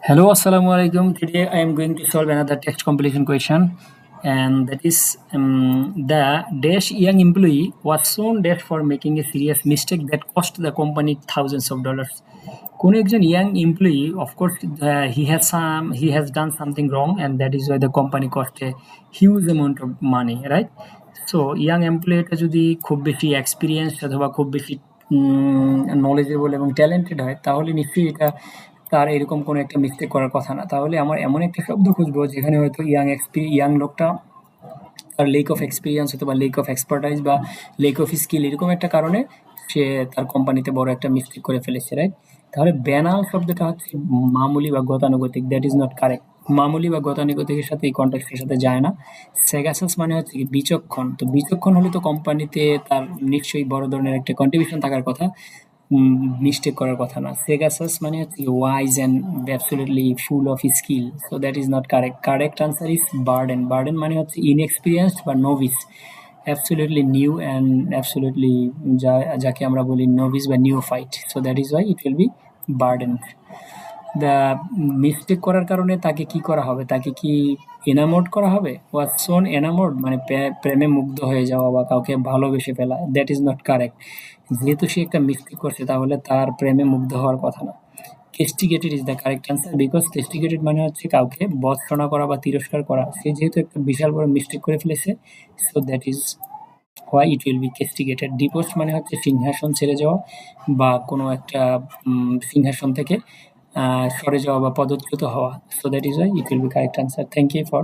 Hello, Assalamu alaikum. Today I am going to solve another text compilation question, and that is the dash young employee was shown dash for making a serious mistake that cost the company thousands of dollars. কোন একজন young employee of course he has done something wrong and that is why the company cost a huge amount of money, right? So young এমপ্লয়িটা যদি খুব বেশি experience অথবা খুব বেশি knowledgeable এবং ট্যালেন্টেড হয়, তাহলে নিশ্চয়ই এটা তার এরকম কোনো একটা মিস্টেক করার কথা না। তাহলে আমার এমন একটা শব্দ খুঁজবো যেখানে হয়তো ইয়াং লোকটা তার লেক অফ এক্সপিরিয়েন্স অথবা লেক অফ এক্সপার্টাইজ বা লেক অফ স্কিল এরকম একটা কারণে সে তার কোম্পানিতে বড় একটা মিস্টেক করে ফেলেছে, রাইট? তাহলে ব্যানাল শব্দটা হচ্ছে মামুলি বা গতানুগতিক, দ্যাট ইজ নট কারেক্ট। মামুলি বা গতানুগতিকের সাথে এই কন্টেক্সটের সাথে যায় না। সেগাসাস মানে হচ্ছে কি বিচক্ষণ, তো বিচক্ষণ হলে তো কোম্পানিতে তার নিশ্চয়ই বড় ধরনের একটা কন্ট্রিবিউশন থাকার কথা, মিস্টেক করার কথা না। সেগাসাস মানে হচ্ছে wise and absolutely full of skill, so that is not correct. Correct answer is burden. Burden মানে হচ্ছে ইনএক্সপিরিয়েন্সড বা novice, absolutely new and absolutely যাকে আমরা বলি নোভিস বা neophyte, so that is why it will be burden. The mistake করার কারণে তাকে কি করা হবে? তাকে কি এনামোড করা হবে? ওয়াটসন এনামোড মানে প্রেমে মুগ্ধ হয়ে যাওয়া বা কাউকে ভালোবেসে ফেলা, দ্যাট ইজ নট কারেক্ট। যেহেতু সে একটা মিস্টেক করছে তাহলে তার প্রেমে মুগ্ধ হওয়ার কথা না। Castigated is the correct answer, because castigated মানে হচ্ছে কাউকে ভর্ৎসনা করা বা তিরস্কার করা। সে যেহেতু একটা বিশাল বড় মিস্টেক করে ফেলেছে, so that is why it will be castigated. Deposed মানে হচ্ছে সিংহাসন ছেড়ে যাওয়া বা কোনো একটা সিংহাসন থেকে সরে যাওয়া বা পদচ্যুত হওয়া, so that is why it will be correct answer. Thank you for